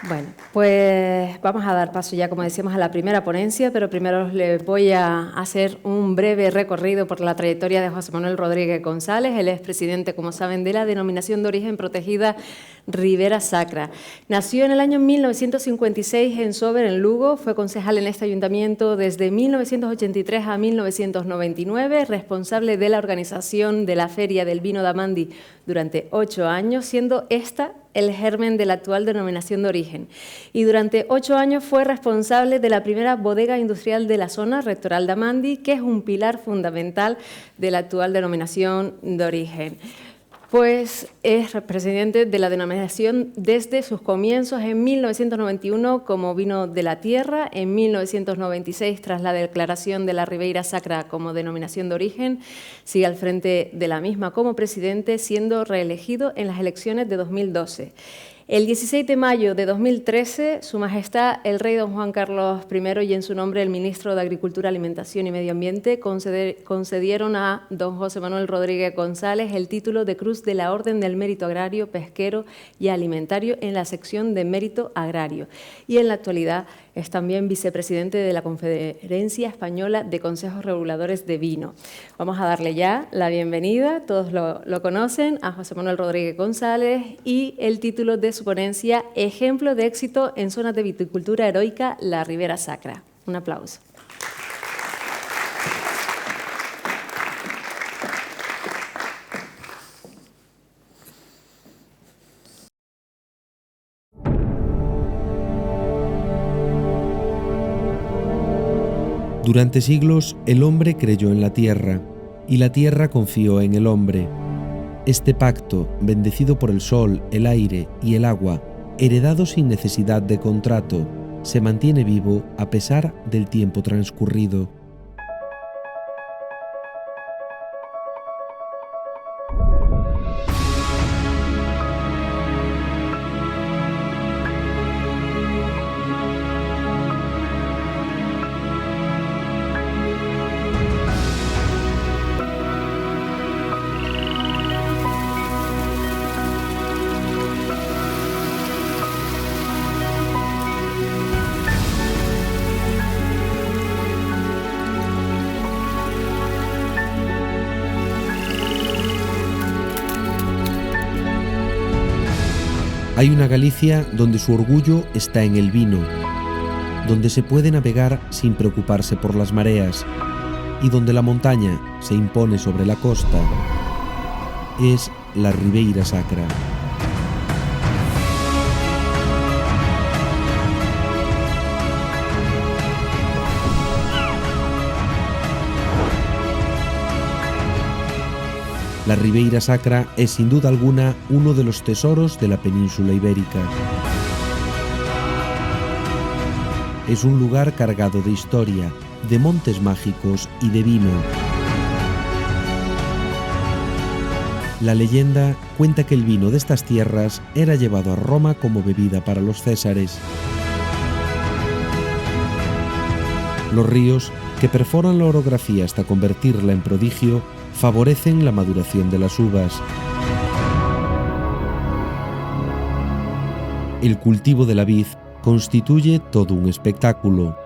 Bueno, pues vamos a dar paso ya, como decíamos, a la primera ponencia, pero primero les voy a hacer un breve recorrido por la trayectoria de José Manuel Rodríguez González. Él es presidente, como saben, de la Denominación de Origen Protegida Ribera Sacra. Nació en el año 1956 en Sober, en Lugo. Fue concejal en este ayuntamiento desde 1983 a 1999, responsable de la organización de la Feria del Vino de Amandi durante 8 años, siendo esta el germen de la actual denominación de origen. Y durante 8 años fue responsable de la primera bodega industrial de la zona, Rectoral de Amandi, que es un pilar fundamental de la actual denominación de origen. Pues es presidente de la denominación desde sus comienzos en 1991 como Vino de la Tierra, en 1996 tras la declaración de la Ribeira Sacra como denominación de origen, sigue al frente de la misma como presidente, siendo reelegido en las elecciones de 2012. El 16 de mayo de 2013, Su Majestad el Rey Don Juan Carlos I y en su nombre el Ministro de Agricultura, Alimentación y Medio Ambiente concedieron a don José Manuel Rodríguez González el título de Cruz de la Orden del Mérito Agrario, Pesquero y Alimentario en la sección de Mérito Agrario. Y en la actualidad es también vicepresidente de la Conferencia Española de Consejos Reguladores de Vino. Vamos a darle ya la bienvenida, todos lo conocen, a José Manuel Rodríguez González y el título de su ponencia, Ejemplo de éxito en zonas de viticultura heroica, la Ribera Sacra. Un aplauso. Durante siglos, el hombre creyó en la tierra, y la tierra confió en el hombre. Este pacto, bendecido por el sol, el aire y el agua, heredado sin necesidad de contrato, se mantiene vivo a pesar del tiempo transcurrido. Hay una Galicia donde su orgullo está en el vino, donde se puede navegar sin preocuparse por las mareas y donde la montaña se impone sobre la costa. Es la Ribeira Sacra. La Ribeira Sacra es sin duda alguna uno de los tesoros de la península ibérica. Es un lugar cargado de historia, de montes mágicos y de vino. La leyenda cuenta que el vino de estas tierras era llevado a Roma como bebida para los césares. Los ríos, que perforan la orografía hasta convertirla en prodigio, favorecen la maduración de las uvas. El cultivo de la vid constituye todo un espectáculo.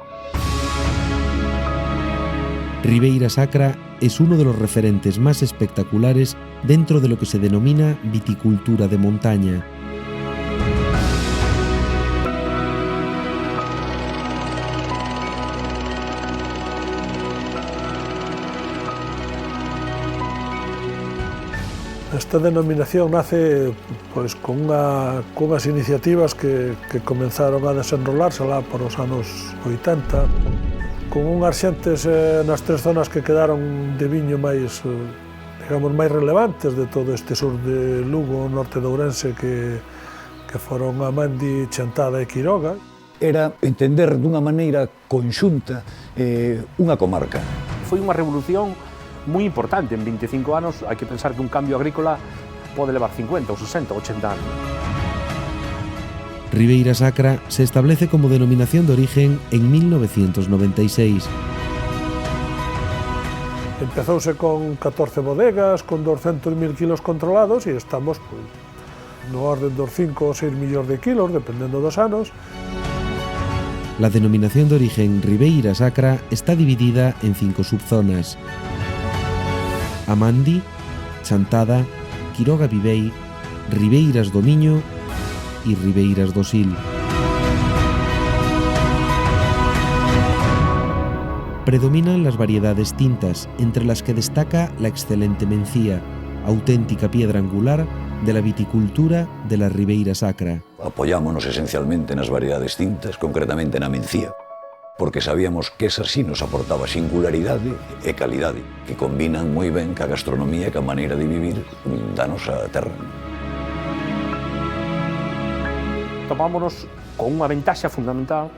Ribeira Sacra es uno de los referentes más espectaculares dentro de lo que se denomina viticultura de montaña. Esta denominación nace pois, con unhas iniciativas que comenzaron a desenrolarse lá por os anos 80, con unhas xentes nas 3 zonas que quedaron de viño máis, digamos, máis relevantes de todo este sur de Lugo, norte de Ourense, que foron Amandi, Chantada e Quiroga. Era entender dunha maneira conxunta unha comarca. Foi unha revolución moi importante. En 25 anos hai que pensar que un cambio agrícola pode levar 50, ou 60, 80 anos. Ribeira Sacra se establece como denominación de origen en 1996. Empezouse con 14 bodegas, con 200.000 kilos controlados e estamos no orden dos 5 ou 6 millóns de kilos, dependendo dos anos. La denominación de origen Ribeira Sacra está dividida en 5 subzonas: Amandi, Chantada, Quiroga Vivei, Ribeiras do Miño y Ribeiras do Sil. Predominan las variedades tintas, entre las que destaca la excelente mencía, auténtica piedra angular de la viticultura de la Ribeira Sacra. Apoyámonos esencialmente nas variedades tintas, concretamente na mencía, porque sabíamos que esa sí nos aportaba singularidade e calidade, que combinan moi ben ca gastronomía e ca maneira de vivir da nosa terra. Tomámonos con unha ventaxa fundamental,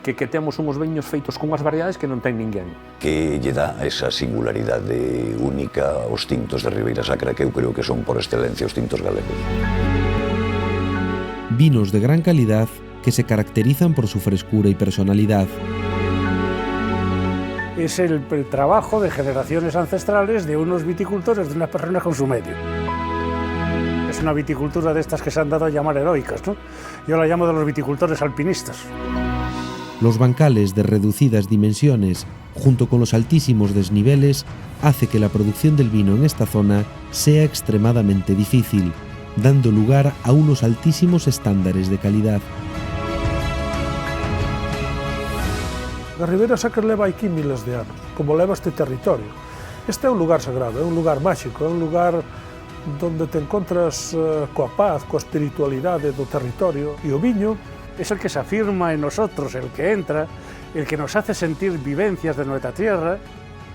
que temos unhos viños feitos con unhas variedades que non ten ninguén. Que lle dá esa singularidade única aos tintos de Ribeira Sacra, que eu creo que son por excelencia os tintos galegos. Vinos de gran calidad que se caracterizan por su frescura y personalidad. Es el trabajo de generaciones ancestrales de unos viticultores, de unas personas con su medio. Es una viticultura de estas que se han dado a llamar heroicas, ¿no? Yo la llamo de los viticultores alpinistas. Los bancales de reducidas dimensiones, junto con los altísimos desniveles, hace que la producción del vino en esta zona sea extremadamente difícil, dando lugar a unos altísimos estándares de calidad. A Ribeira Sacra leva aquí miles de anos, como leva este territorio. Este é un lugar sagrado, é un lugar máxico, é un lugar donde te encontras coa paz, coa espiritualidade do territorio, e o viño es el que se afirma en nosotros, el que entra, el que nos hace sentir vivencias de nuestra tierra,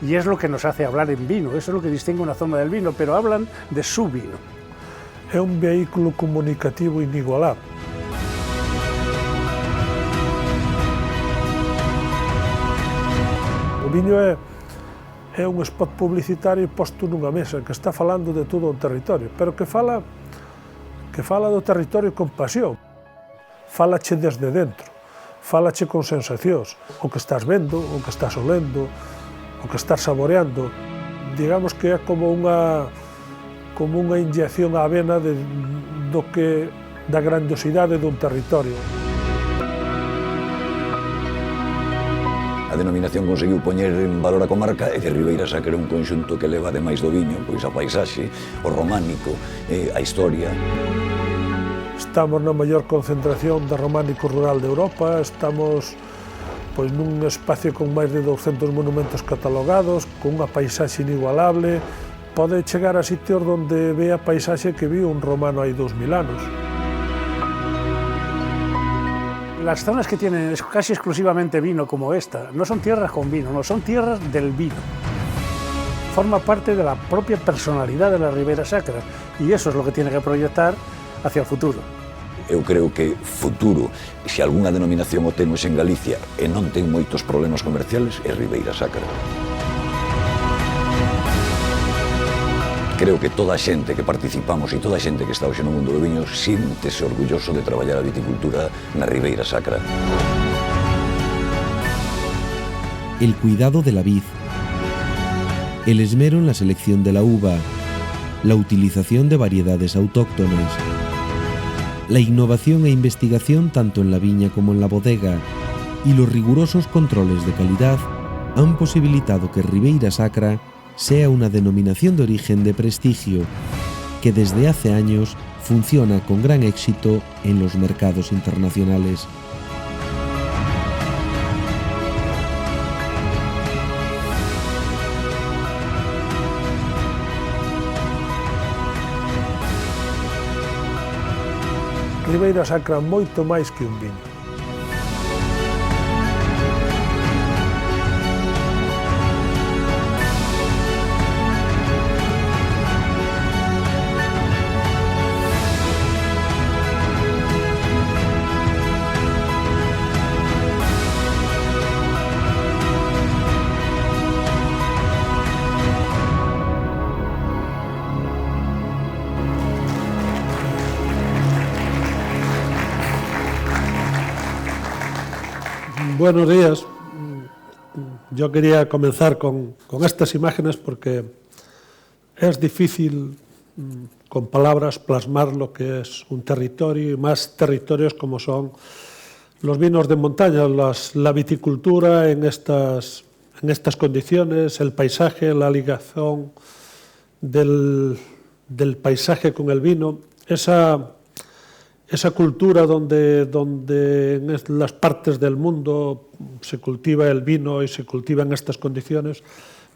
y es lo que nos hace hablar en vino. Eso es lo que distingue una zona del vino, pero hablan de su vino. É un vehículo comunicativo inigualable. O viño é un spot publicitario posto nunha mesa que está falando de todo o territorio, pero que fala do territorio con pasión. Fálache desde dentro, fálache con sensacións, o que estás vendo, o que estás olendo, o que estás saboreando. Digamos que é como unha inyección á vena da grandiosidade dun territorio. A denominación conseguiu poñer en valor a comarca e que Ribeira Sacra é un conxunto que leva ademais do viño, pois a paisaxe, o románico, a historia. Estamos na maior concentración de románico rural de Europa, estamos nun espacio con máis de 200 monumentos catalogados, con unha paisaxe inigualable, pode chegar a sitios onde ve a paisaxe que viu un romano hai 2000 anos. Las zonas que tienen casi exclusivamente vino como esta, no son tierras con vino, no son tierras del vino. Forma parte de la propia personalidad de la Ribeira Sacra y eso es lo que tiene que proyectar hacia el futuro. Eu creo que futuro, se algunha denominación o temos en Galicia e non ten moitos problemas comerciales, é Ribeira Sacra. Creo que toda a xente que participamos e toda a xente que está hoxe no mundo do viño síntese orgulloso de traballar a viticultura na Ribeira Sacra. El cuidado de la vid, el esmero en la selección de la uva, la utilización de variedades autóctonas, la innovación e investigación tanto en la viña como en la bodega y los rigurosos controles de calidad han posibilitado que Ribeira Sacra sea una denominación de origen de prestigio que desde hace años funciona con gran éxito en los mercados internacionales. Ribeira Sacra moito máis que un viño. Buenos días. Yo quería comenzar con estas imágenes porque es difícil con palabras plasmar lo que es un territorio y más territorios como son los vinos de montaña, la viticultura en estas condiciones, el paisaje, la ligación del paisaje con el vino, esa cultura donde en las partes del mundo se cultiva el vino y se cultiva en estas condiciones,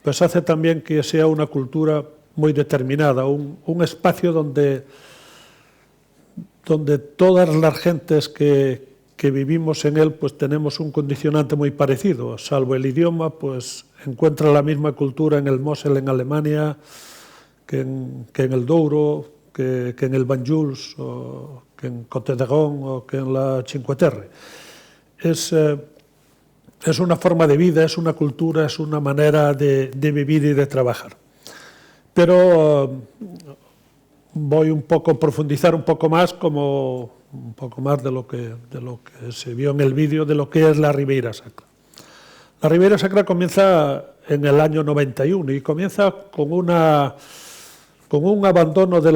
pues hace también que sea una cultura muy determinada, un espacio donde todas las gentes que vivimos en él pues tenemos un condicionante muy parecido, salvo el idioma, pues encuentra la misma cultura en el Mosel en Alemania que en el Douro, que en el Banjuls, o que en Côte d'Argon o que en la Cinque Terre. Es una forma de vida, es una cultura, es una manera de vivir y de trabajar. Pero voy un poco a profundizar un poco más de lo que se vio en el vídeo, de lo que es la Ribeira Sacra. La Ribeira Sacra comienza en el año 91 y comienza con un abandono de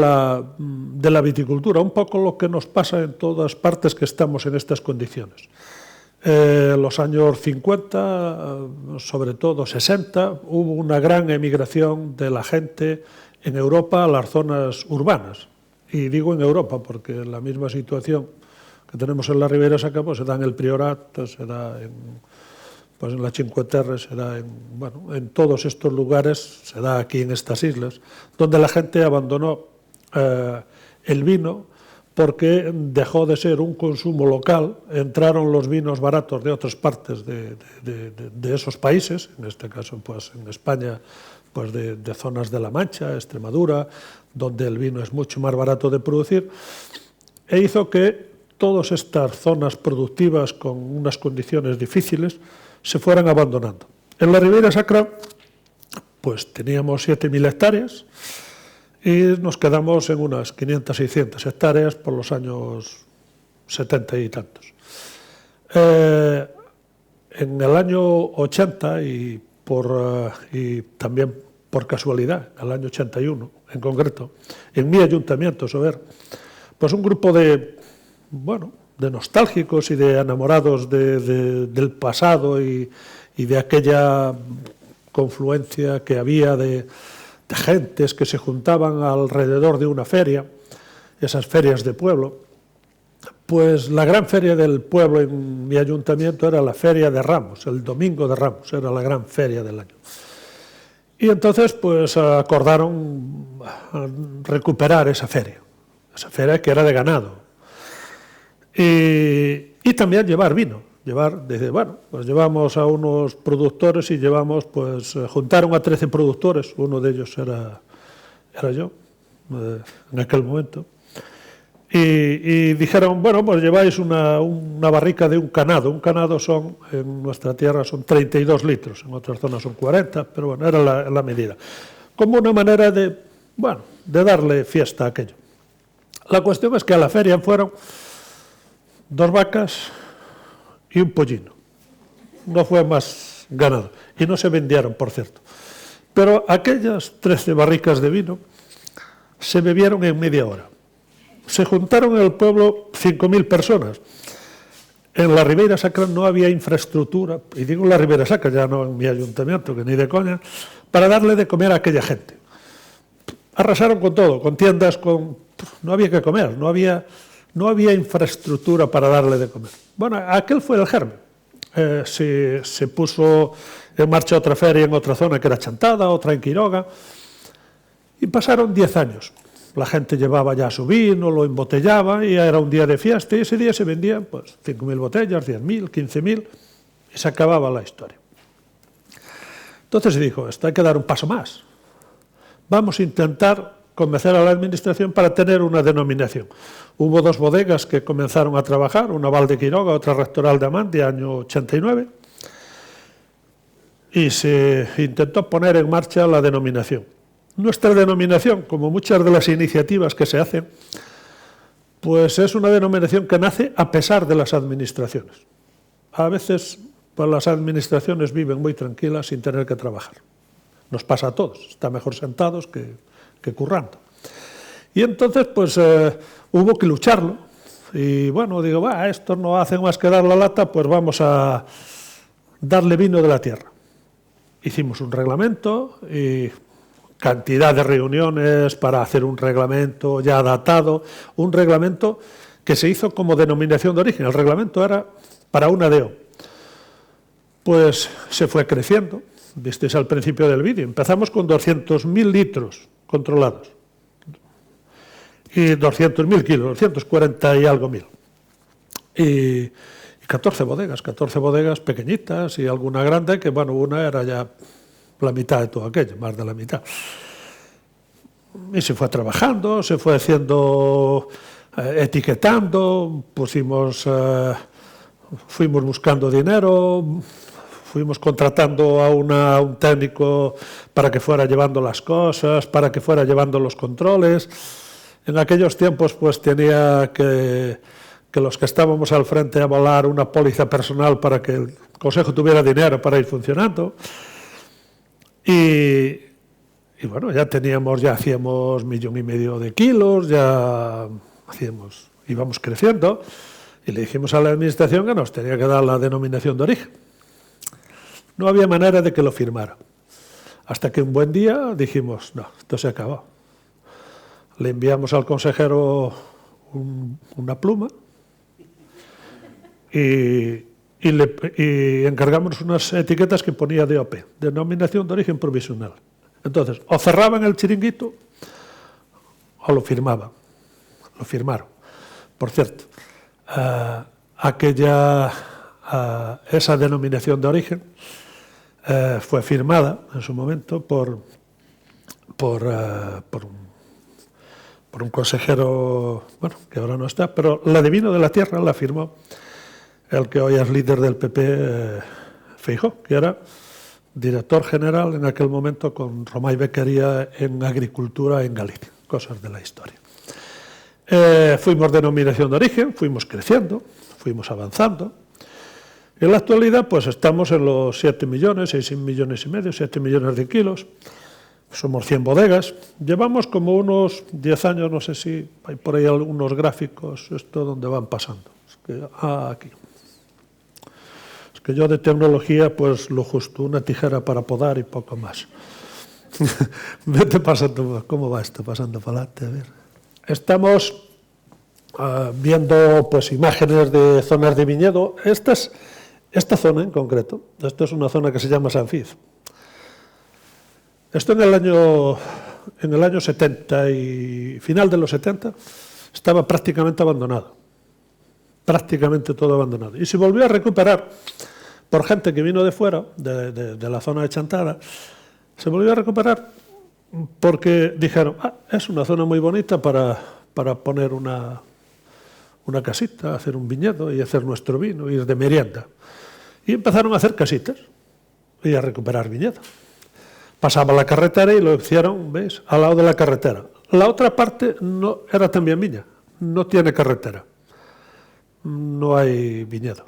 la viticultura, un poco lo que nos pasa en todas partes que estamos en estas condiciones. Los años 50, sobre todo 60, hubo una gran emigración de la gente en Europa a las zonas urbanas. Y digo en Europa porque la misma situación que tenemos en la Ribeira Sacra pues se da en el Priorat, se da en la Cinque Terre, se da en todos estos lugares, se da aquí en estas islas, donde la gente abandonó el vino porque dejó de ser un consumo local, entraron los vinos baratos de otras partes de esos países, en este caso pues en España, pues de zonas de La Mancha, Extremadura, donde el vino es mucho más barato de producir, e hizo que todas estas zonas productivas con unas condiciones difíciles se fueran abandonando. En la Ribeira Sacra pues teníamos 7.000 hectáreas y nos quedamos en unas 500, 600 hectáreas por los años 70 y tantos. En el año 80 y también por casualidad, en el año 81 en concreto, en mi ayuntamiento, Sober, pues un grupo de nostálgicos y de enamorados del pasado y de aquella confluencia que había de gentes que se juntaban alrededor de una feria, esas ferias de pueblo, pues la gran feria del pueblo en mi ayuntamiento era la Feria de Ramos, el Domingo de Ramos, era la gran feria del año. Y entonces pues acordaron recuperar esa feria que era de ganado. Y también llevar vino, pues llevamos a unos productores y juntaron a 13 productores, uno de ellos era yo, en aquel momento, y dijeron, pues lleváis una barrica de un canado son, en nuestra tierra son 32 litros, en otras zonas son 40, pero bueno, era la medida, como una manera de darle fiesta a aquello. La cuestión es que a la feria fueron 2 vacas y un pollino. No fue más ganado. Y no se vendieron, por cierto. Pero aquellas 13 barricas de vino se bebieron en media hora. Se juntaron en el pueblo 5.000 personas. En la Ribeira Sacra no había infraestructura, y digo en la Ribeira Sacra, ya no en mi ayuntamiento, que ni de coña, para darle de comer a aquella gente. Arrasaron con todo, con tiendas, no había que comer, no había infraestructura para darle de comer. Bueno, aquel fue el germen. Se puso en marcha otra feria en otra zona que era Chantada, otra en Quiroga, y pasaron 10 años. La gente llevaba ya su vino, lo embotellaba, y era un día de fiesta, y ese día se vendían pues 5.000 botellas, 10.000, 15.000, y se acababa la historia. Entonces se dijo, esto hay que dar un paso más. Vamos a intentar convencer a la administración para tener una denominación. Hubo 2 bodegas que comenzaron a trabajar, una Val de Quiroga, otra Rectoral de Amandia, año 89, y se intentó poner en marcha la denominación. Nuestra denominación, como muchas de las iniciativas que se hacen, pues es una denominación que nace a pesar de las administraciones. A veces pues, las administraciones viven muy tranquilas sin tener que trabajar. Nos pasa a todos, está mejor sentados que currando. Y entonces, pues, hubo que lucharlo. Y bueno, digo, esto no hace más que dar la lata, pues vamos a darle vino de la tierra. Hicimos un reglamento y cantidad de reuniones para hacer un reglamento ya datado, un reglamento que se hizo como denominación de origen. El reglamento era para una DO. Pues se fue creciendo, visteis al principio del vídeo. Empezamos con 200.000 litros controlados y 200.000 kilos, 240 y algo mil. Y 14 bodegas pequeñitas y alguna grande, que bueno, una era ya la mitad de todo aquello, más de la mitad. Y se fue trabajando, se fue haciendo, etiquetando, fuimos buscando dinero, fuimos contratando a un técnico para que fuera llevando las cosas, para que fuera llevando los controles. En aquellos tiempos pues tenía que los que estábamos al frente a volar una póliza personal para que el consejo tuviera dinero para ir funcionando. Y bueno, ya hacíamos 1,5 millones de kilos, íbamos creciendo, y le dijimos a la administración que nos tenía que dar la denominación de origen. No había manera de que lo firmara. Hasta que un buen día dijimos, no, esto se acabó. Le enviamos al consejero una pluma y encargamos unas etiquetas que ponía DOP, denominación de origen provisional. Entonces, o cerraban el chiringuito o lo firmaban. Lo firmaron. Por cierto, esa denominación de origen fue firmada en su momento por un consejero, bueno, que ahora no está, pero la de vino de la tierra la firmó el que hoy es líder del PP, Feijóo, que era director general en aquel momento con Romay Becquería en agricultura en Galicia, cosas de la historia. Fuimos denominación de origen, fuimos creciendo, fuimos avanzando. En la actualidad pues estamos en los 7 millones, 6,5 millones, 7 millones de kilos. Somos 100 bodegas. Llevamos como unos 10 años, no sé si hay por ahí algunos gráficos, esto donde van pasando. Aquí. Es que yo de tecnología pues lo justo, una tijera para podar y poco más. Vete pasando, ¿cómo va esto? Pasando para adelante, a ver. Estamos viendo pues imágenes de zonas de viñedo. Esta zona en concreto, esto es una zona que se llama Sanfiz. Esto en el año 70 y final de los 70 estaba prácticamente abandonado. Prácticamente todo abandonado. Y se volvió a recuperar por gente que vino de fuera, de la zona de Chantada. Se volvió a recuperar porque dijeron, es una zona muy bonita para poner una casita, hacer un viñedo y hacer nuestro vino, ir de merienda. Y empezaron a hacer casitas y a recuperar viñedo. Pasaba la carretera y lo hicieron, ¿veis?, al lado de la carretera. La otra parte no era también viña, no tiene carretera, no hay viñedo.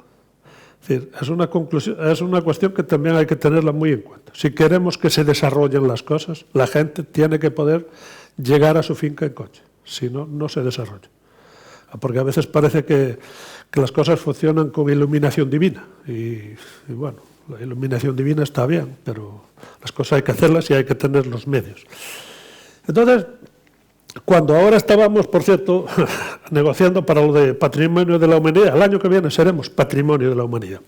Es decir, es una cuestión que también hay que tenerla muy en cuenta. Si queremos que se desarrollen las cosas, la gente tiene que poder llegar a su finca en coche, si no, no se desarrolla. Porque a veces parece que las cosas funcionan con iluminación divina y bueno, la iluminación divina está bien, pero las cosas hay que hacerlas y hay que tener los medios. Entonces, cuando ahora estábamos, por cierto, negociando para lo de Patrimonio de la Humanidad, el año que viene seremos Patrimonio de la Humanidad.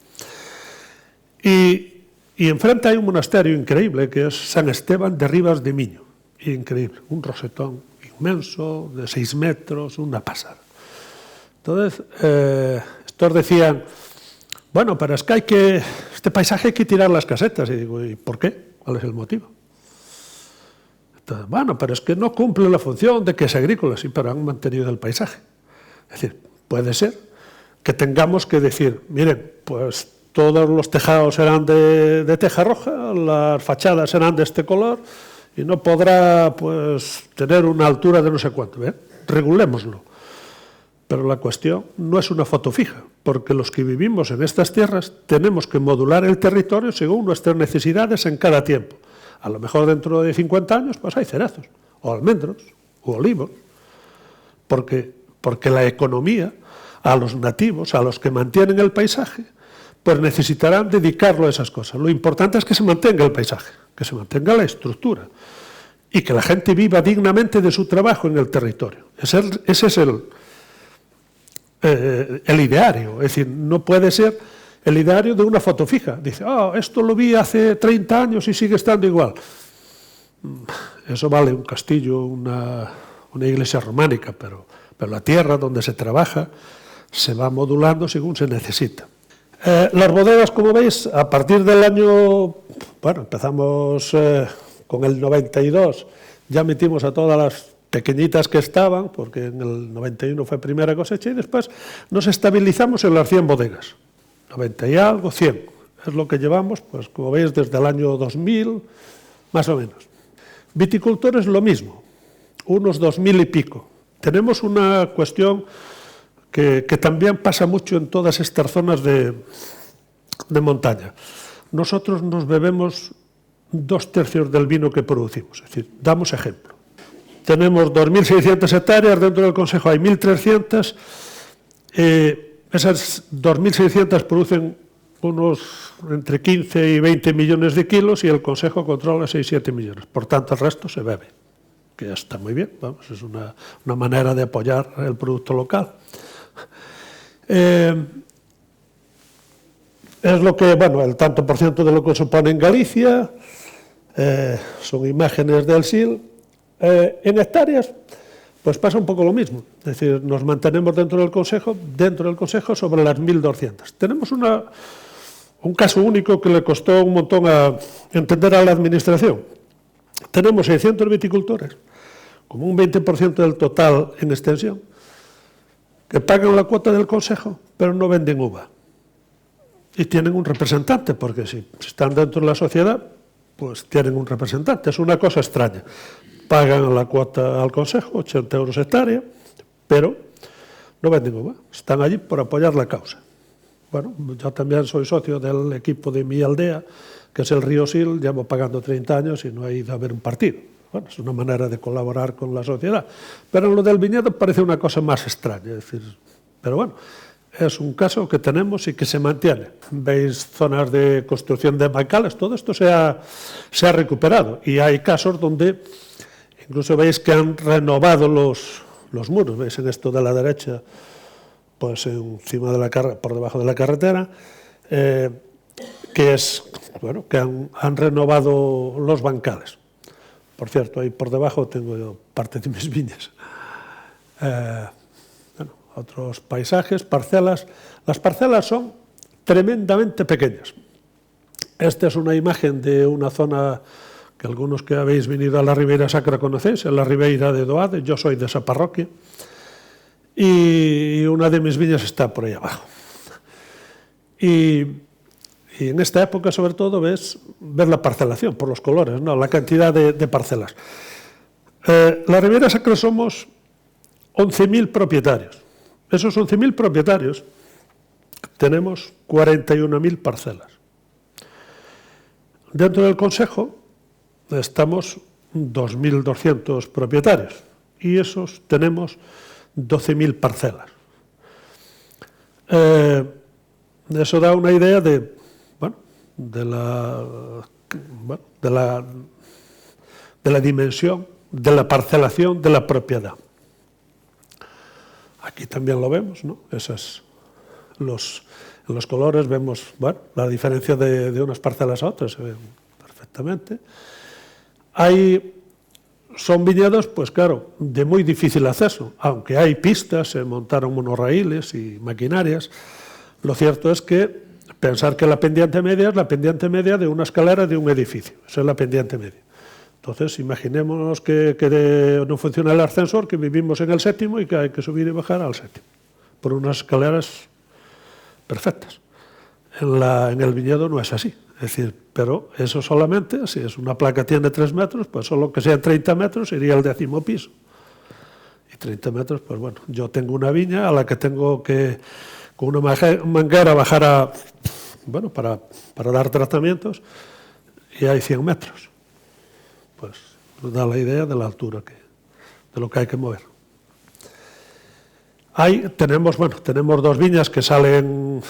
Y enfrente hay un monasterio increíble que es San Esteban de Ribas de Miño. Increíble, un rosetón inmenso de 6 metros, una pasada. Entonces, estos decían, bueno, pero es que este paisaje hay que tirar las casetas. Y digo, ¿y por qué? ¿Cuál es el motivo? Entonces, bueno, pero es que no cumple la función de que es agrícola, sí, pero han mantenido el paisaje. Es decir, puede ser que tengamos que decir, miren, pues todos los tejados serán de teja roja, las fachadas serán de este color y no podrá pues tener una altura de no sé cuánto. Regulémoslo. Pero la cuestión no es una foto fija, porque los que vivimos en estas tierras tenemos que modular el territorio según nuestras necesidades en cada tiempo. A lo mejor dentro de 50 años pues hay cerezos, o almendros, o olivos, porque la economía, a los nativos, a los que mantienen el paisaje, pues necesitarán dedicarlo a esas cosas. Lo importante es que se mantenga el paisaje, que se mantenga la estructura y que la gente viva dignamente de su trabajo en el territorio. Ese es el ideario, es decir, no puede ser el ideario de una foto fija. Dice, esto lo vi hace 30 años y sigue estando igual. Eso vale un castillo, una iglesia románica, pero la tierra donde se trabaja se va modulando según se necesita. Las bodegas, como veis, a partir del año, empezamos con el 92, ya metimos a todas las pequeñitas que estaban, porque en el 91 fue primera cosecha, y después nos estabilizamos en las 100 bodegas. 90 y algo, 100. Es lo que llevamos, pues como veis, desde el año 2000, más o menos. Viticultores lo mismo, unos 2000 y pico. Tenemos una cuestión que también pasa mucho en todas estas zonas de montaña. Nosotros nos bebemos 2/3 del vino que producimos, es decir, damos ejemplo. Tenemos 2.600 hectáreas, dentro del Concejo hay 1.300, esas 2.600 producen unos entre 15 y 20 millones de kilos y el Concejo controla 6-7 millones, por tanto el resto se bebe, que ya está muy bien, vamos, es una manera de apoyar el producto local. Es lo que, el tanto por ciento de lo que supone en Galicia, son imágenes del SIL. En hectáreas, pues pasa un poco lo mismo, es decir, nos mantenemos dentro del Concejo sobre las 1.200. Tenemos un caso único que le costó un montón a entender a la Administración. Tenemos 600 viticultores, como un 20% del total en extensión, que pagan la cuota del Concejo, pero no venden uva. Y tienen un representante, porque si están dentro de la sociedad, pues tienen un representante. Es una cosa extraña. Pagan la cuota al Concejo, 80 euros hectárea, pero no venden uva. Están allí por apoyar la causa. Bueno, yo también soy socio del equipo de mi aldea, que es el Río Sil, llevo pagando 30 años y no he ido a ver un partido. Bueno, es una manera de colaborar con la sociedad. Pero en lo del viñedo parece una cosa más extraña. Es decir, pero bueno, es un caso que tenemos y que se mantiene. Veis zonas de construcción de bancales, todo esto se ha recuperado. Y hay casos donde incluso veis que han renovado los muros. Veis en esto de la derecha, pues encima de por debajo de la carretera, que han renovado los bancales. Por cierto, ahí por debajo tengo yo parte de mis viñas. Otros paisajes, parcelas. Las parcelas son tremendamente pequeñas. Esta es una imagen de una zona que algunos que habéis venido a la Ribeira Sacra conocéis, en la Ribeira de Doade. Yo soy de esa parroquia. Y una de mis viñas está por ahí abajo. Y en esta época, sobre todo, ves la parcelación por los colores, ¿no? La cantidad de parcelas. La Ribeira Sacra somos 11.000 propietarios. Esos 11.000 propietarios tenemos 41.000 parcelas. Dentro del Concejo estamos 2.200 propietarios y esos tenemos 12.000 parcelas. Eso da una idea de la dimensión, de la parcelación de la propiedad. Aquí también lo vemos, ¿no? En los colores vemos la diferencia de unas parcelas a otras, se ven perfectamente. Son viñedos, pues claro, de muy difícil acceso, aunque hay pistas, se montaron monorraíles y maquinarias. Lo cierto es que pensar que la pendiente media es la pendiente media de una escalera de un edificio, esa es la pendiente media. Entonces, imaginémonos que no funciona el ascensor, que vivimos en el 7º y que hay que subir y bajar al 7º, por unas escaleras perfectas. En el viñedo no es así, es decir, pero eso solamente, si es una placa tiene 3 metros, pues solo que sean 30 metros iría al 10º piso. Y 30 metros, pues bueno, yo tengo una viña a la que tengo que, con una manguera, bajar para dar tratamientos, y hay 100 metros. Pues nos da la idea de la altura de lo que hay que mover. Tenemos dos viñas que salen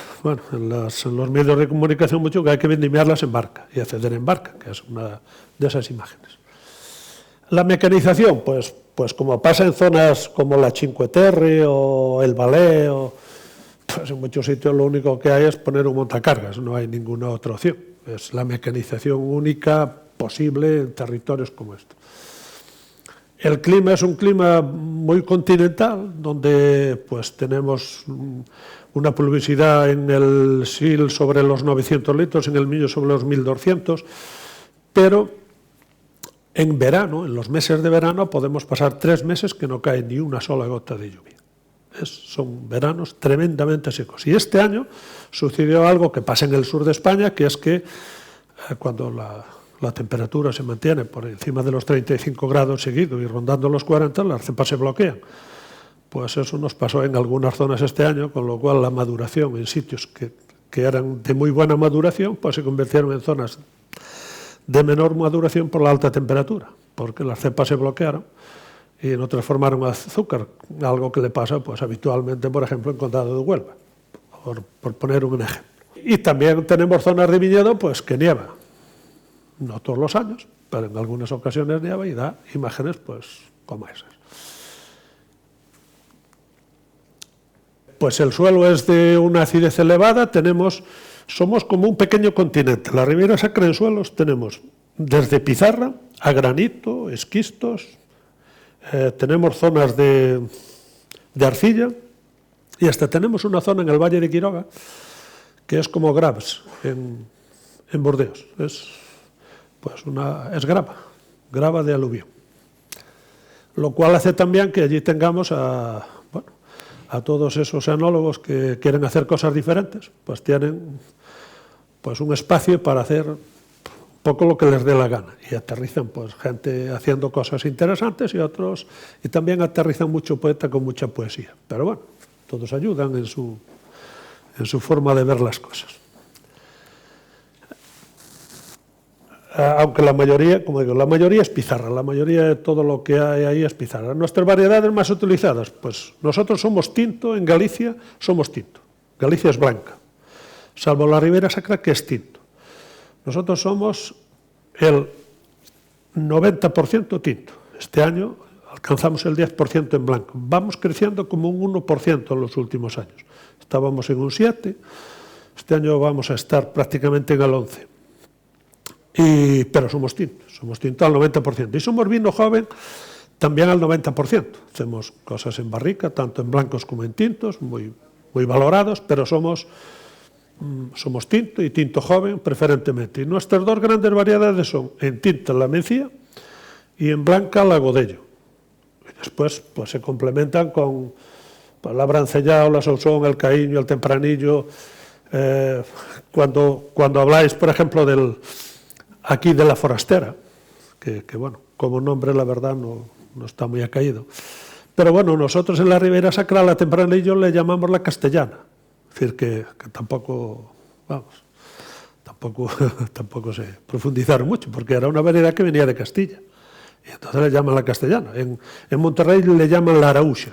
en los medios de comunicación mucho, que hay que vendimiarlas en barca y acceder en barca, que es una de esas imágenes. La mecanización, pues como pasa en zonas como la Cinque Terre o el Valais, pues en muchos sitios lo único que hay es poner un montacargas, no hay ninguna otra opción. Es la mecanización única posible en territorios como estos. El clima es un clima muy continental, donde pues tenemos una pluviosidad en el Sil sobre los 900 litros, en el Miño sobre los 1200, pero en verano, en los meses de verano, podemos pasar 3 meses que no cae ni una sola gota de lluvia. Son veranos tremendamente secos. Y este año sucedió algo que pasa en el sur de España, que es que cuando la temperatura se mantiene por encima de los 35 grados seguidos y rondando los 40, las cepas se bloquean. Pues eso nos pasó en algunas zonas este año, con lo cual la maduración en sitios que eran de muy buena maduración, pues se convirtieron en zonas de menor maduración por la alta temperatura, porque las cepas se bloquearon y no transformaron azúcar, algo que le pasa pues habitualmente, por ejemplo, en Condado de Huelva, por poner un ejemplo. Y también tenemos zonas de viñedo pues que nieva. No todos los años, pero en algunas ocasiones nieva y da imágenes pues como esas. Pues el suelo es de una acidez elevada, somos como un pequeño continente. La Ribera Sacra en suelos tenemos desde pizarra a granito, esquistos, tenemos zonas de arcilla y hasta tenemos una zona en el Valle de Quiroga que es como Graves en Burdeos. Es grava de aluvión. Lo cual hace también que allí tengamos a todos esos enólogos que quieren hacer cosas diferentes, pues tienen pues un espacio para hacer un poco lo que les dé la gana. Y aterrizan pues gente haciendo cosas interesantes y también aterrizan mucho poeta con mucha poesía. Pero bueno, todos ayudan en su forma de ver las cosas. Aunque la mayoría, como digo, la mayoría es pizarra, la mayoría de todo lo que hay ahí es pizarra. Nuestras variedades más utilizadas, pues nosotros somos tinto, en Galicia somos tinto. Galicia es blanca, salvo la Ribera Sacra que es tinto. Nosotros somos el 90% tinto. Este año alcanzamos el 10% en blanco. Vamos creciendo como un 1% en los últimos años. Estábamos en un 7%, este año vamos a estar prácticamente en el 11%. Pero somos tinto al 90%. Y somos vino joven también al 90%. Hacemos cosas en barrica, tanto en blancos como en tintos, muy, muy valorados, pero somos tinto y tinto joven preferentemente. Y nuestras dos grandes variedades son en tinta la Mencía y en blanca la Godello. Y después pues, se complementan con la Brancellao, la Sauzón, el Caíño, el Tempranillo. Cuando habláis, por ejemplo, aquí de la Forastera, que bueno, como nombre la verdad no está muy acaído. Pero bueno, nosotros en la Ribera Sacra, la Tempranillo, le llamamos la Castellana. Es decir, que tampoco se profundizaron mucho, porque era una variedad que venía de Castilla. Y entonces le llaman la Castellana. En Monterrey le llaman la Araúxa.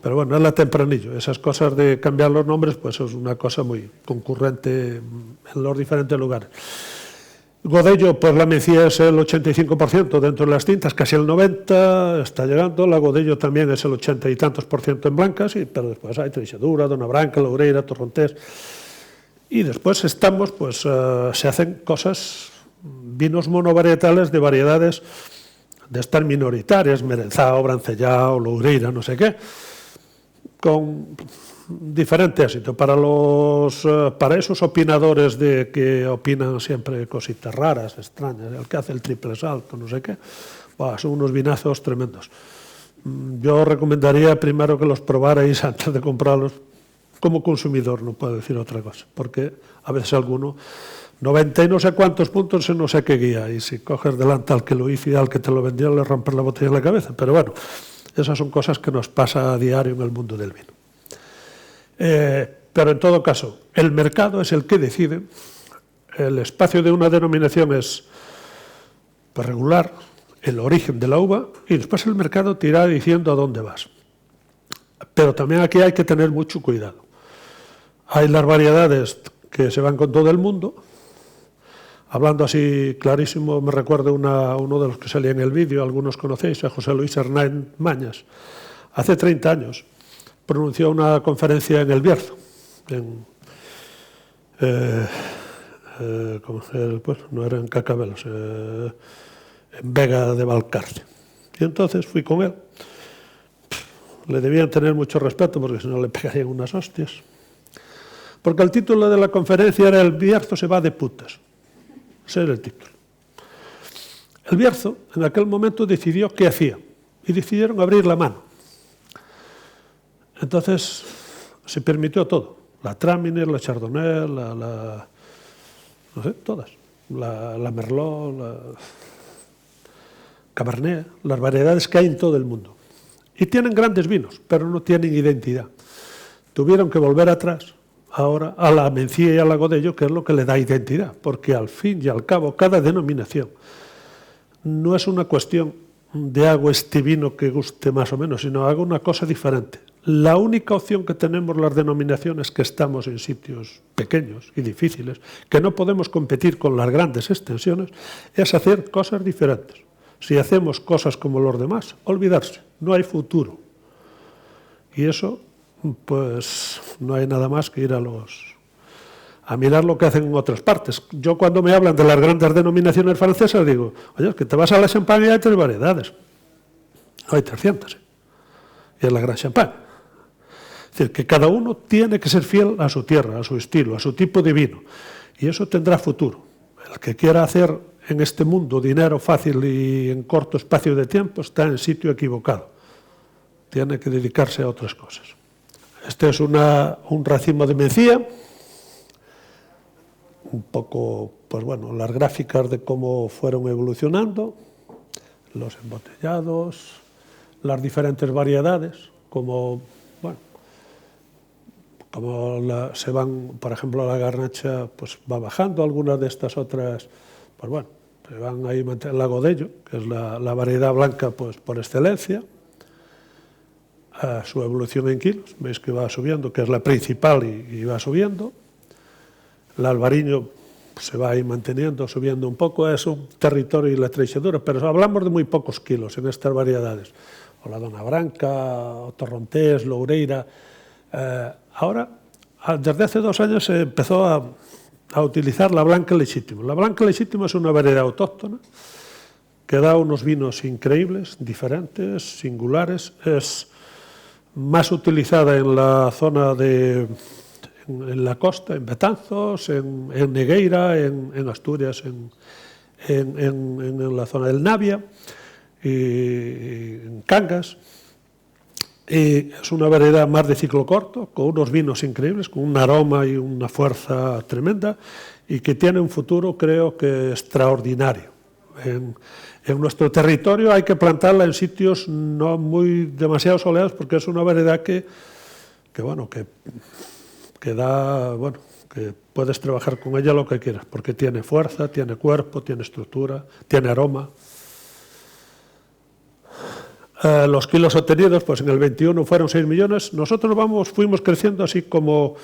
Pero bueno, es la Tempranillo. Esas cosas de cambiar los nombres, pues es una cosa muy concurrente en los diferentes lugares. Godello, pues la Mencía es el 85% dentro de las tintas, casi el 90% está llegando. La Godello también es el 80 y tantos % en blancas, pero después hay Treixadura, Dona Branca, Loureira, Torrontés. Y después se hacen cosas, vinos monovarietales de variedades de estas minoritarias, Merenzao, Brancellao, Loureira, no sé qué, con diferente éxito. Para esos opinadores que opinan siempre cositas raras, extrañas, el que hace el triple salto, no sé qué, son unos vinazos tremendos. Yo recomendaría primero que los probarais antes de comprarlos. Como consumidor no puedo decir otra cosa, porque a veces alguno 90 y no sé cuántos puntos en no sé qué guía, y si coges delante al que lo hizo y al que te lo vendió le rompes la botella en la cabeza. Pero bueno, esas son cosas que nos pasa a diario en el mundo del vino. Pero en todo caso, el mercado es el que decide. El espacio de una denominación es regular, el origen de la uva, y después el mercado te irá diciendo a dónde vas. Pero también aquí hay que tener mucho cuidado. Hay las variedades que se van con todo el mundo. Hablando así clarísimo, me recuerdo uno de los que salía en el vídeo, algunos conocéis, a José Luis Hernán Mañas. Hace 30 años pronunció una conferencia en El Bierzo, no era en Cacabelos, en Vega de Valcarce. Y entonces fui con él. Le debían tener mucho respeto porque si no le pegarían unas hostias. Porque el título de la conferencia era El Bierzo se va de putas. Ese era el título. El Bierzo en aquel momento decidió qué hacía y decidieron abrir la mano. Entonces se permitió todo. La Traminer, la Chardonnay, no sé, todas. La Merlot, la Cabernet, las variedades que hay en todo el mundo. Y tienen grandes vinos, pero no tienen identidad. Tuvieron que volver atrás ahora a la Mencía y a la Godello, que es lo que le da identidad, porque al fin y al cabo cada denominación no es una cuestión de hago este vino que guste más o menos, sino hago una cosa diferente. La única opción que tenemos las denominaciones es que estamos en sitios pequeños y difíciles, que no podemos competir con las grandes extensiones, es hacer cosas diferentes. Si hacemos cosas como los demás, olvidarse, no hay futuro. Y eso, pues no hay nada más que ir a mirar lo que hacen en otras partes. Yo cuando me hablan de las grandes denominaciones francesas digo, oye, es que te vas a la Champagne y hay 3 variedades. No hay 300, y es la Gran Champagne. Es decir, que cada uno tiene que ser fiel a su tierra, a su estilo, a su tipo de vino. Y eso tendrá futuro. El que quiera hacer en este mundo dinero fácil y en corto espacio de tiempo está en sitio equivocado. Tiene que dedicarse a otras cosas. Este es un racimo de Mencía. Un poco, pues bueno, las gráficas de cómo fueron evolucionando, los embotellados, las diferentes variedades, como, bueno, como se van, por ejemplo, la garnacha pues va bajando, algunas de estas otras, pues bueno, se van ahí, la Godello, que es la variedad blanca pues por excelencia, a su evolución en kilos, veis que va subiendo, que es la principal y va subiendo. El Albariño se va ahí manteniendo, subiendo un poco, es un territorio y la treixadura, pero hablamos de muy pocos kilos en estas variedades. O la Dona Branca, o Torrontés, Loureira. Ahora, desde hace 2 años se empezó a utilizar la Blanca Legítima. La Blanca Legítima es una variedad autóctona que da unos vinos increíbles, diferentes, singulares. Es más utilizada en la zona en la costa, en Betanzos, en Negueira, en Asturias, en la zona del Navia, y en Cangas. Y es una variedad más de ciclo corto, con unos vinos increíbles, con un aroma y una fuerza tremenda, y que tiene un futuro, creo que extraordinario. En nuestro territorio hay que plantarla en sitios no muy demasiado soleados, porque es una variedad que puedes trabajar con ella lo que quieras, porque tiene fuerza, tiene cuerpo, tiene estructura, tiene aroma. Los kilos obtenidos, pues en el 21 fueron 6 millones. Nosotros fuimos creciendo así como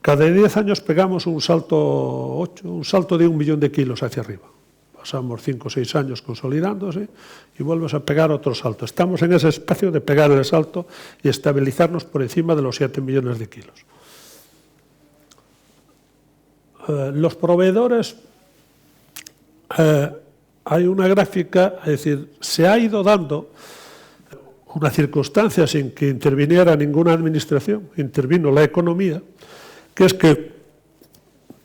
cada 10 años pegamos un salto de 1 millón de kilos hacia arriba. Pasamos 5 o 6 años consolidándose y vuelves a pegar otro salto. Estamos en ese espacio de pegar el salto y estabilizarnos por encima de los 7 millones de kilos. Los proveedores, hay una gráfica, es decir, se ha ido dando una circunstancia sin que interviniera ninguna administración, intervino la economía, que es que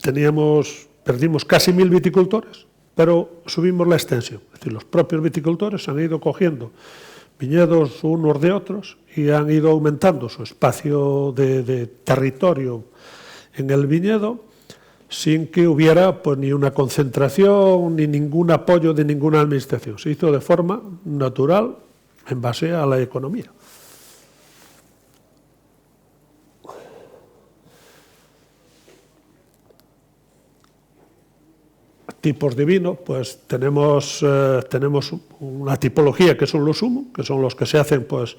perdimos casi 1000 viticultores, pero subimos la extensión. Es decir, los propios viticultores han ido cogiendo viñedos unos de otros y han ido aumentando su espacio de territorio en el viñedo, sin que hubiera pues, ni una concentración ni ningún apoyo de ninguna administración. Se hizo de forma natural en base a la economía. Tipos de vino, pues tenemos una tipología que son los humo, que son los que se hacen pues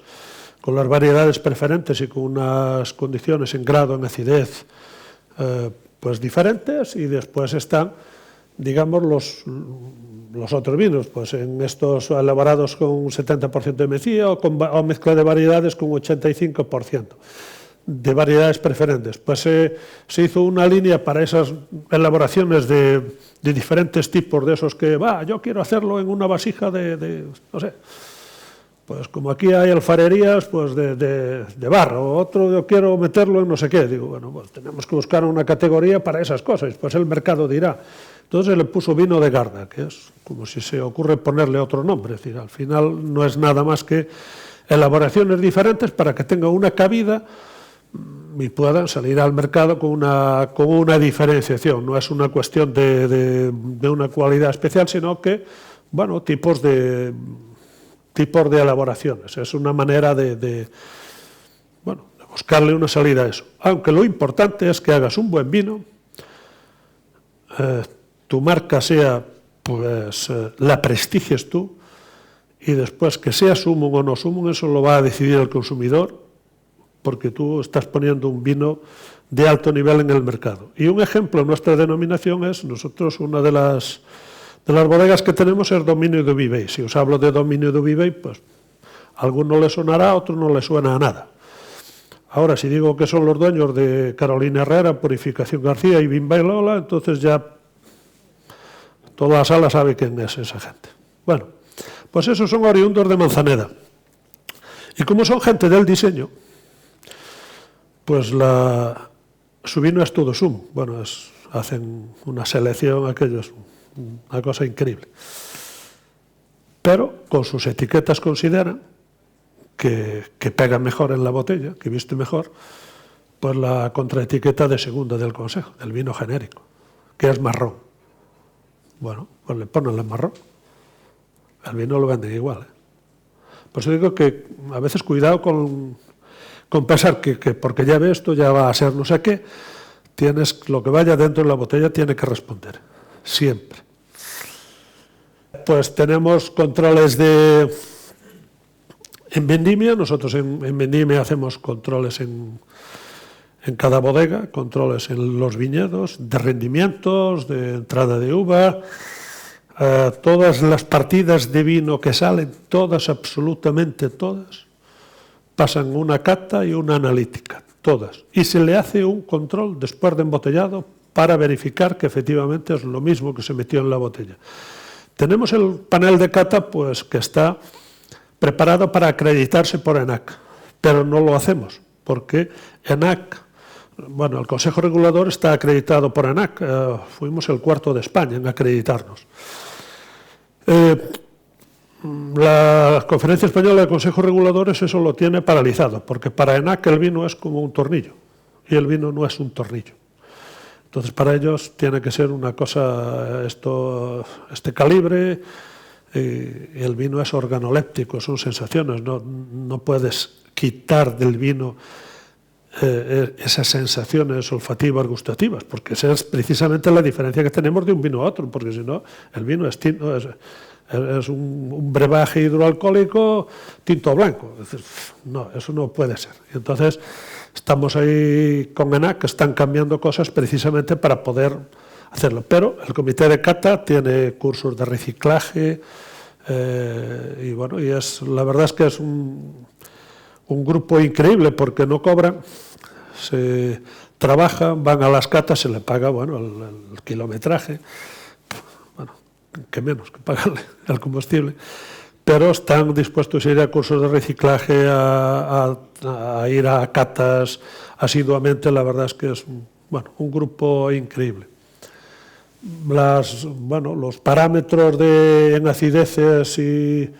con las variedades preferentes y con unas condiciones en grado, en acidez, pues diferentes, y después están, digamos, los otros vinos, pues en estos elaborados con un 70% de mencía o mezcla de variedades con un 85% de variedades preferentes. Pues se hizo una línea para esas elaboraciones de diferentes tipos, de esos que, yo quiero hacerlo en una vasija no sé, pues como aquí hay alfarerías pues de barro, otro yo quiero meterlo en no sé qué. Digo, bueno, pues tenemos que buscar una categoría para esas cosas, pues el mercado dirá. Entonces le puso vino de Garda, que es como si se ocurre ponerle otro nombre, es decir, al final no es nada más que elaboraciones diferentes para que tenga una cabida y puedan salir al mercado con una diferenciación. No es una cuestión de una cualidad especial, sino que, bueno, tipos de elaboraciones. Es una manera de buscarle una salida a eso. Aunque lo importante es que hagas un buen vino, tu marca sea, pues la prestigies tú, y después que sea Sumum o no Sumum, eso lo va a decidir el consumidor, porque tú estás poniendo un vino de alto nivel en el mercado. Y un ejemplo, nuestra denominación es, nosotros una de las bodegas que tenemos es Dominio de Viveis. Si os hablo de Dominio de Viveis, pues a alguno le sonará, a otro no le suena a nada. Ahora, si digo que son los dueños de Carolina Herrera, Purificación García y Bimba y Lola, entonces ya toda la sala sabe quién es esa gente. Bueno, pues esos son oriundos de Manzaneda. Y como son gente del diseño, pues su vino es todo Sumum. Bueno, hacen una selección, aquello es una cosa increíble. Pero con sus etiquetas consideran que pega mejor en la botella, que viste mejor, pues la contraetiqueta de segunda del Consejo, del vino genérico, que es marrón. Bueno, pues le ponen el marrón. El vino lo venden igual. Por eso digo que a veces cuidado con pensar que porque ya ve esto ya va a ser no sé qué. Lo que vaya dentro de la botella tiene que responder, siempre. Pues tenemos controles en vendimia. Nosotros en vendimia hacemos controles en cada bodega, controles en los viñedos, de rendimientos, de entrada de uva. Todas las partidas de vino que salen, todas, absolutamente todas, pasan una cata y una analítica, todas. Y se le hace un control después de embotellado para verificar que efectivamente es lo mismo que se metió en la botella. Tenemos el panel de cata pues, que está preparado para acreditarse por ENAC, pero no lo hacemos, porque ENAC, el Consejo Regulador está acreditado por ENAC, fuimos el cuarto de España en acreditarnos. La Conferencia Española de Consejos Reguladores eso lo tiene paralizado, porque para ENAC el vino es como un tornillo, y el vino no es un tornillo. Entonces para ellos tiene que ser una cosa, este calibre, y el vino es organoléptico, son sensaciones, no puedes quitar del vino esas sensaciones olfativas, gustativas, porque esa es precisamente la diferencia que tenemos de un vino a otro, porque si no, el vino es tinto, es un brebaje hidroalcohólico tinto blanco. Es decir, no, eso no puede ser. Y entonces estamos ahí con ENAC, que están cambiando cosas precisamente para poder hacerlo. Pero el comité de cata tiene cursos de reciclaje y la verdad es que es un grupo increíble porque no cobran, se trabajan, van a las catas, se les paga el kilometraje, que menos que pagarle el combustible, pero están dispuestos a ir a cursos de reciclaje, a ir a catas asiduamente. La verdad es que es un grupo increíble. Los parámetros en acideces y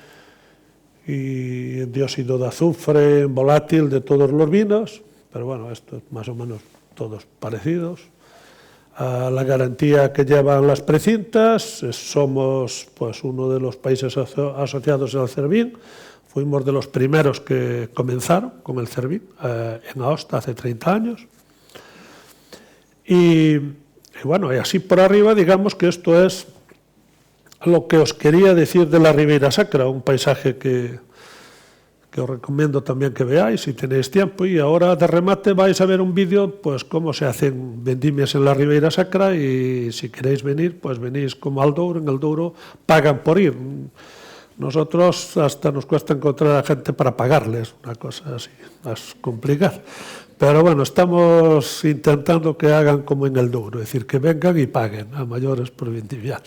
dióxido de azufre, en volátil de todos los vinos, pero esto es más o menos todos parecidos. La garantía que llevan las precintas, somos uno de los países asociados al CERVIN, fuimos de los primeros que comenzaron con el CERVIN en Aosta hace 30 años. Y así por arriba, digamos que esto es lo que os quería decir de la Ribeira Sacra, un paisaje que que os recomiendo también que veáis si tenéis tiempo. Y ahora de remate vais a ver un vídeo, pues cómo se hacen vendimias en la Ribeira Sacra, y si queréis venir, pues venís como al Douro. En el Douro pagan por ir. Nosotros hasta nos cuesta encontrar a gente para pagarles, una cosa así, más complicada. Pero bueno, estamos intentando que hagan como en el Douro, es decir, que vengan y paguen a mayores por vendimiar.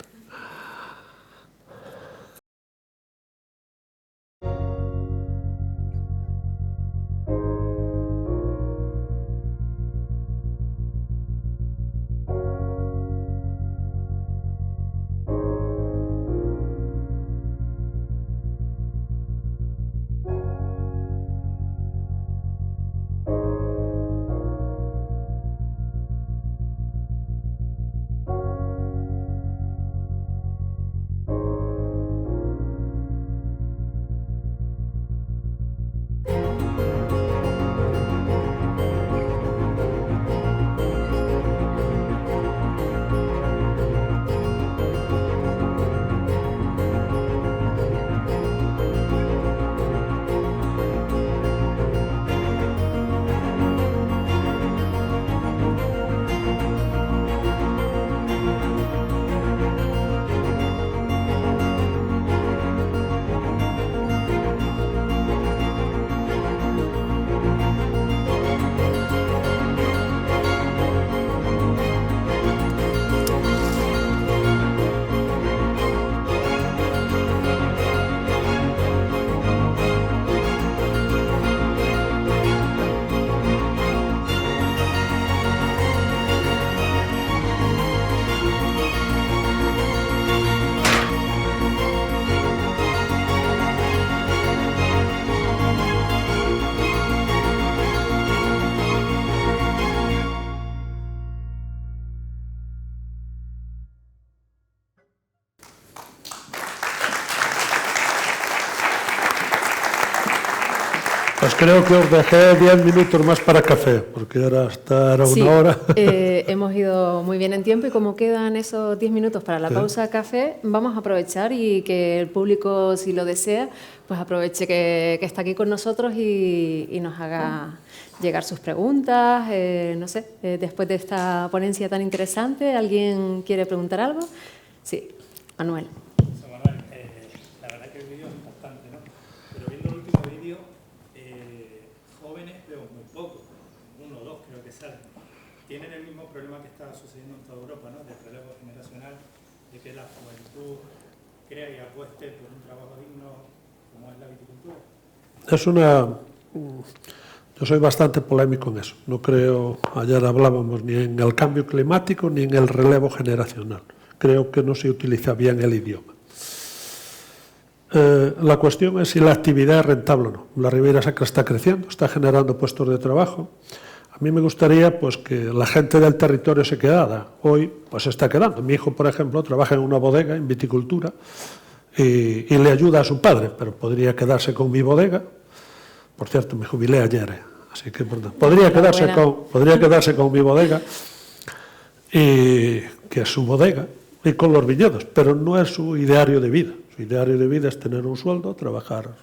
Pues creo que os dejé 10 minutos más para café, porque ahora era una hora. Hemos ido muy bien en tiempo, y como quedan esos 10 minutos para la pausa café, vamos a aprovechar y que el público, si lo desea, pues aproveche que está aquí con nosotros y nos haga llegar sus preguntas. No sé, después de esta ponencia tan interesante, ¿alguien quiere preguntar algo? Sí, Manuel. La verdad que el vídeo es importante, ¿no? Pero viendo el último vídeo, jóvenes veo muy pocos, uno o dos creo que salen. Tienen el mismo problema que está sucediendo en toda Europa, ¿no? De relevo generacional, de que la juventud crea y apueste por un trabajo digno como es la viticultura. Yo soy bastante polémico en eso. No creo, ayer hablábamos, ni en el cambio climático ni en el relevo generacional. Creo que no se utiliza bien el idioma. La cuestión es si la actividad es rentable o no. La Ribeira Sacra está creciendo, está generando puestos de trabajo. A mí me gustaría pues, que la gente del territorio se quedara. Hoy pues, se está quedando. Mi hijo, por ejemplo, trabaja en una bodega en viticultura y le ayuda a su padre, pero podría quedarse con mi bodega. Por cierto, me jubilé ayer, así que podría quedarse con mi bodega, y, que es su bodega, y con los viñedos, pero no es su ideario de vida. Su ideario de vida es tener un sueldo, trabajar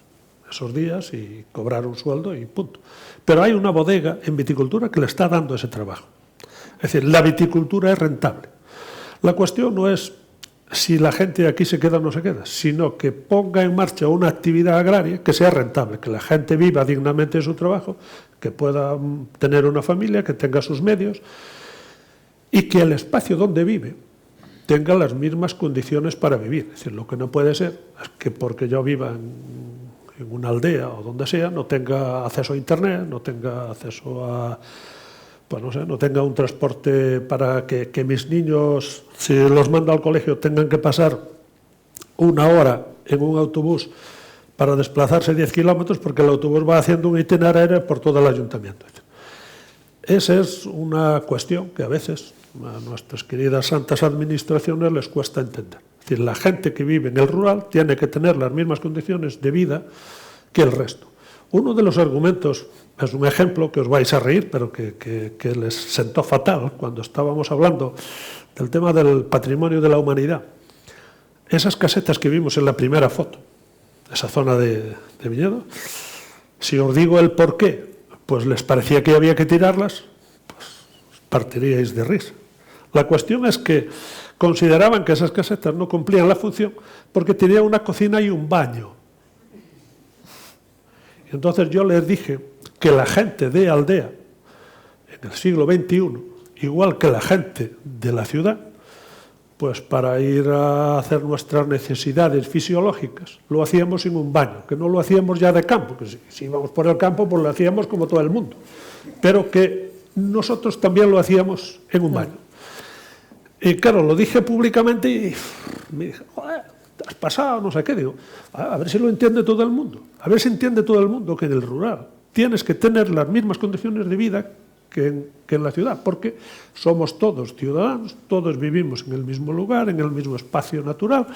esos días y cobrar un sueldo y punto. Pero hay una bodega en viticultura que le está dando ese trabajo. Es decir, la viticultura es rentable. La cuestión no es si la gente aquí se queda o no se queda, sino que ponga en marcha una actividad agraria que sea rentable, que la gente viva dignamente de su trabajo, que pueda tener una familia, que tenga sus medios y que el espacio donde vive tenga las mismas condiciones para vivir. Es decir, lo que no puede ser es que porque yo viva en una aldea o donde sea, no tenga acceso a internet, no tenga acceso a... pues no sé, no tenga un transporte para que mis niños, si los mando al colegio, tengan que pasar una hora en un autobús para desplazarse 10 kilómetros porque el autobús va haciendo un itinerario por todo el ayuntamiento. Esa es una cuestión que a veces a nuestras queridas santas administraciones les cuesta entender. Es decir, la gente que vive en el rural tiene que tener las mismas condiciones de vida que el resto. Uno de los argumentos, es un ejemplo que os vais a reír, pero que les sentó fatal cuando estábamos hablando del tema del patrimonio de la humanidad. Esas casetas que vimos en la primera foto, esa zona de viñedo, Si os digo el por qué, pues les parecía que había que tirarlas, pues partiríais de risa. La cuestión es que consideraban que esas casetas no cumplían la función porque tenían una cocina y un baño. Y entonces yo les dije que la gente de aldea, en el siglo XXI, igual que la gente de la ciudad, pues para ir a hacer nuestras necesidades fisiológicas lo hacíamos en un baño, que no lo hacíamos ya de campo, que si íbamos por el campo pues lo hacíamos como todo el mundo, pero que nosotros también lo hacíamos en un baño. Y claro, lo dije públicamente y me dije, joder, te has pasado, no sé qué. Digo, a ver si lo entiende todo el mundo, a ver si entiende todo el mundo que en el rural tienes que tener las mismas condiciones de vida que en la ciudad, porque somos todos ciudadanos, todos vivimos en el mismo lugar, en el mismo espacio natural,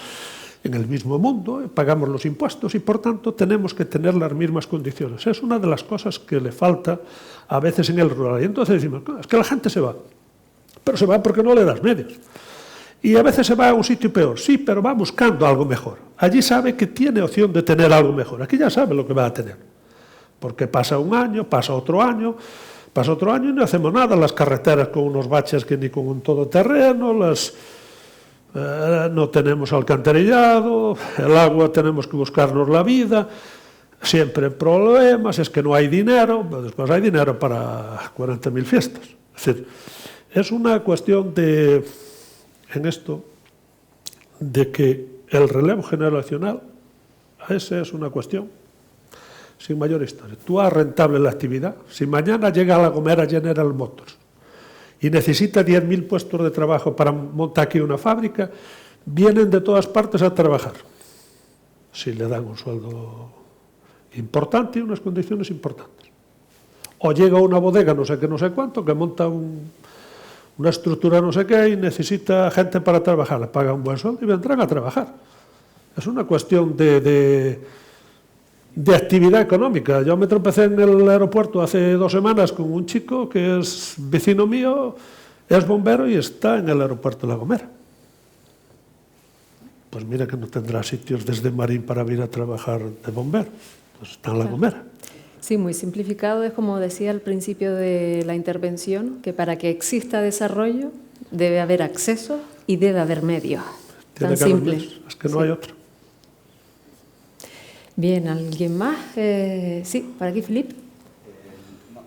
en el mismo mundo, pagamos los impuestos y por tanto tenemos que tener las mismas condiciones. Es una de las cosas que le falta a veces en el rural. Y entonces decimos, es que la gente se va, pero se va porque no le das medios. Y a veces se va a un sitio peor, sí, pero va buscando algo mejor. Allí sabe que tiene opción de tener algo mejor, aquí ya sabe lo que va a tener, porque pasa un año, pasa otro año y no hacemos nada, las carreteras con unos baches que ni con un todoterreno, no tenemos alcantarillado, el agua tenemos que buscarnos la vida, siempre problemas, es que no hay dinero, después hay dinero para 40.000 fiestas. Es decir, es una cuestión en esto, de que el relevo generacional, esa es una cuestión sin mayor historia. Tú haz rentable la actividad. Si mañana llega a La Gomera General Motors y necesita 10.000 puestos de trabajo para montar aquí una fábrica, vienen de todas partes a trabajar. Si le dan un sueldo importante y unas condiciones importantes. O llega una bodega no sé qué, no sé cuánto, que monta una estructura no sé qué y necesita gente para trabajar. Le paga un buen sueldo y vendrán a trabajar. Es una cuestión de actividad económica. Yo me tropecé en el aeropuerto hace 2 semanas con un chico que es vecino mío, es bombero y está en el aeropuerto de La Gomera. Pues mira que no tendrá sitios desde Marín para ir a trabajar de bombero. Pues está en La Gomera. Sí, muy simplificado, es como decía al principio de la intervención, que para que exista desarrollo debe haber acceso y debe haber medios. Tan simple. Es que no hay otro. Bien, ¿alguien más? Sí, por aquí, Felipe.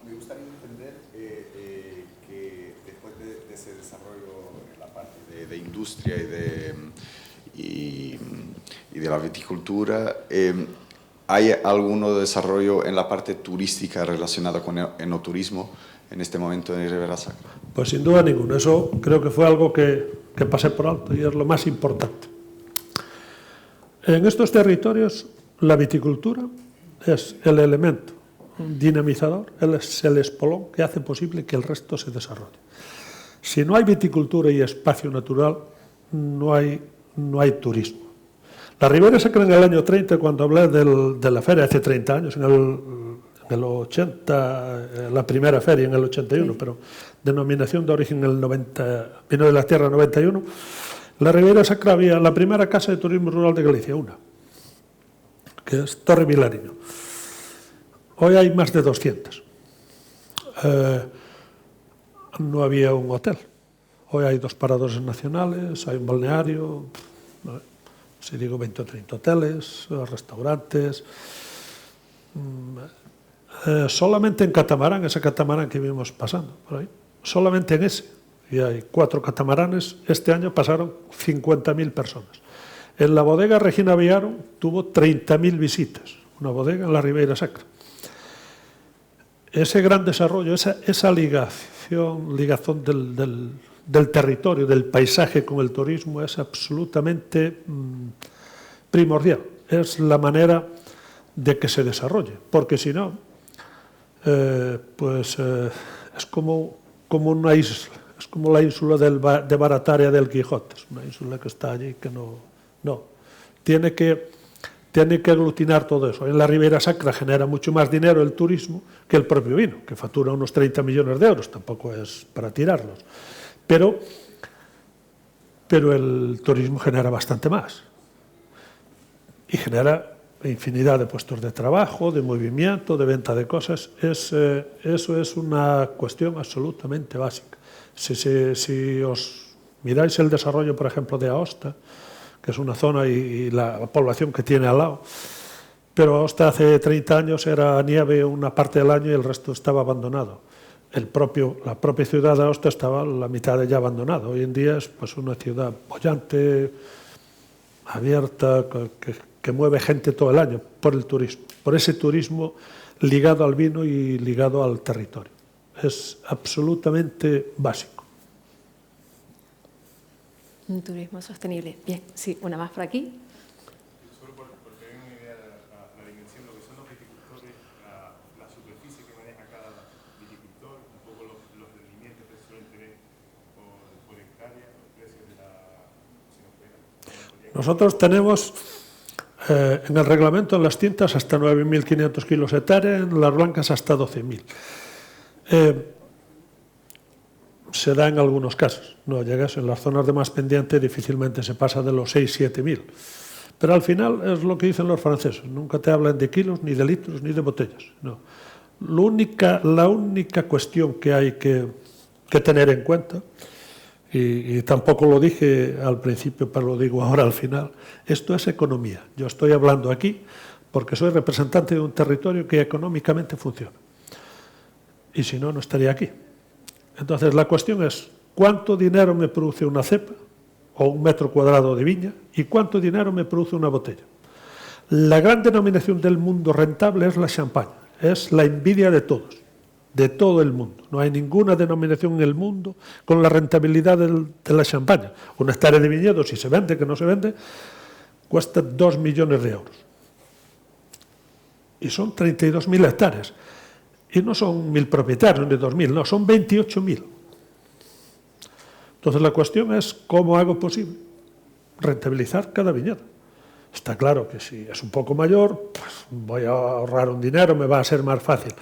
Me gustaría entender que después de ese desarrollo en la parte de industria y de la viticultura, ¿hay algún desarrollo en la parte turística relacionada con el enoturismo en este momento en Ribera Sacra? Pues sin duda ninguna. Eso creo que fue algo que pasé por alto y es lo más importante. En estos territorios la viticultura es el elemento dinamizador, es el espolón que hace posible que el resto se desarrolle. Si no hay viticultura y espacio natural, no hay turismo. La Ribera Sacra en el año 30, cuando hablé de la feria hace 30 años, en el 80, la primera feria en el 81, sí. Pero denominación de origen en el 90, vino de la tierra 91, la Ribera Sacra había la primera casa de turismo rural de Galicia, que es Torre Vilariño. Hoy hay más de 200. No había un hotel. Hoy hay 2 paradores nacionales, hay un balneario, si digo 20 o 30 hoteles, restaurantes. Solamente en catamarán, ese catamarán que vimos pasando por ahí, solamente en ese, y hay 4 catamaranes, este año pasaron 50.000 personas. En la bodega Regina Viaro tuvo 30.000 visitas, una bodega en la Ribera Sacra. Ese gran desarrollo, esa ligazón del territorio, del paisaje con el turismo es absolutamente primordial. Es la manera de que se desarrolle, porque si no, es como una isla, es como la ínsula de Barataria del Quijote, es una ínsula que está allí que no, tiene que aglutinar todo eso. En la Ribera Sacra genera mucho más dinero el turismo que el propio vino, que factura unos 30 millones de euros, tampoco es para tirarlos, pero el turismo genera bastante más y genera infinidad de puestos de trabajo, de movimiento, de venta de cosas. Eso es una cuestión absolutamente básica. Si os miráis el desarrollo, por ejemplo, de Aosta, que es una zona y la población que tiene al lado, pero Aosta hace 30 años era nieve una parte del año y el resto estaba abandonado. La propia ciudad de Aosta estaba la mitad de ella abandonada. Hoy en día es pues, una ciudad bollante, abierta, que mueve gente todo el año por el turismo, por ese turismo ligado al vino y ligado al territorio. Es absolutamente básico. Un turismo sostenible. Bien, sí, una más por aquí. Solo por tener una idea de la dimensión, lo que son los viticultores, la superficie que maneja cada viticultor, un poco los rendimientos que suelen tener por hectárea, los precios de la... Nosotros tenemos en el reglamento en las tintas hasta 9.500 kilos hectárea, en las blancas hasta 12.000. Se da en algunos casos, no llegas en las zonas de más pendiente, difícilmente se pasa de los 6.000-7.000. Pero al final es lo que dicen los franceses, nunca te hablan de kilos, ni de litros, ni de botellas. No. La única cuestión que hay que tener en cuenta, y tampoco lo dije al principio, pero lo digo ahora al final, esto es economía. Yo estoy hablando aquí porque soy representante de un territorio que económicamente funciona. Y si no, no estaría aquí. Entonces, la cuestión es, ¿cuánto dinero me produce una cepa o un metro cuadrado de viña y cuánto dinero me produce una botella? La gran denominación del mundo rentable es la champaña, es la envidia de todos, de todo el mundo. No hay ninguna denominación en el mundo con la rentabilidad de la champaña. Una hectárea de viñedo, si se vende, que no se vende, cuesta 2 millones de euros. Y son 32.000 hectáreas. Y no son 1.000 propietarios, ni 2.000, no, son 28.000. Entonces la cuestión es cómo hago posible rentabilizar cada viñedo. Está claro que si es un poco mayor, pues voy a ahorrar un dinero, me va a ser más fácil.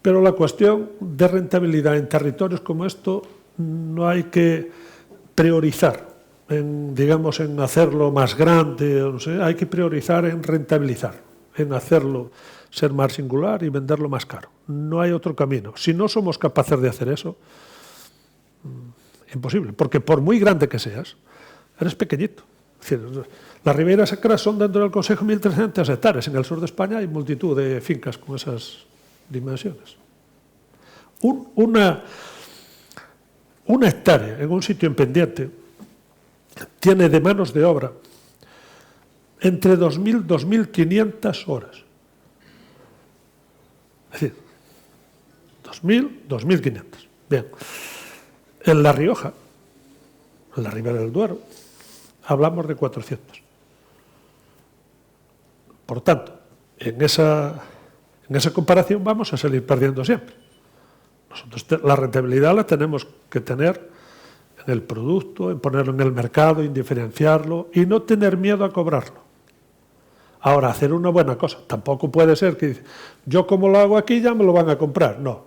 Pero la cuestión de rentabilidad en territorios como esto no hay que priorizar, digamos, en hacerlo más grande, no sé, hay que priorizar en rentabilizar, en hacerlo ser más singular y venderlo más caro. No hay otro camino. Si no somos capaces de hacer eso, imposible, porque por muy grande que seas, eres pequeñito. Es decir, las Riberas Sacras son dentro del Consejo 1.300 hectáreas. En el sur de España hay multitud de fincas con esas dimensiones. Una hectárea en un sitio en pendiente tiene de manos de obra entre 2.000 y 2.500 horas. Es decir, 2.000, 2.500. Bien. En La Rioja, en la Ribera del Duero, hablamos de 400. Por tanto, en esa comparación vamos a salir perdiendo siempre. Nosotros la rentabilidad la tenemos que tener en el producto, en ponerlo en el mercado, en diferenciarlo y no tener miedo a cobrarlo. Ahora, hacer una buena cosa. Tampoco puede ser que yo como lo hago aquí ya me lo van a comprar. No.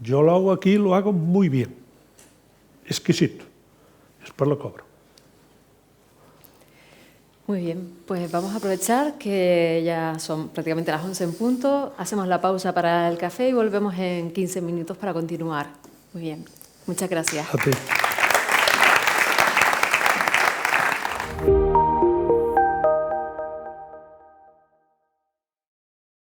Yo lo hago aquí y lo hago muy bien. Exquisito. Después lo cobro. Muy bien, pues vamos a aprovechar que ya son prácticamente las 11 en punto. Hacemos la pausa para el café y volvemos en 15 minutos para continuar. Muy bien. Muchas gracias. A ti.